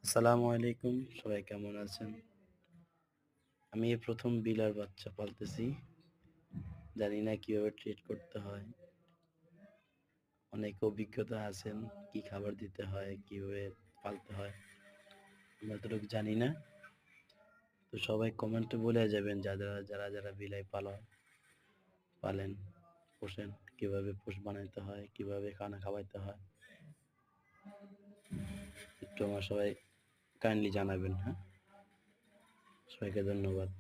আসসালামু আলাইকুম, সবাই কেমন আছেন? আমি এই প্রথম বিলার বাচ্চা পালতেছি। জানি না কিভাবে ট্রিট করতে হয়। অনেক অভিজ্ঞতা আছেন, কি খাবার দিতে হয়, কিভাবে পালতে হয়। আমি এতটুকু জানি না। তো সবাই কমেন্টে বলে যাবেন যারা বিলাই পালেন, পোষেন, কিভাবে পোষ বানাইতে হয়, কিভাবে খানা খাওয়াইতে হয়। একটু আমার সবাই কাইন্ডলি জানাবেন, হ্যাঁ? সবাইকে ধন্যবাদ।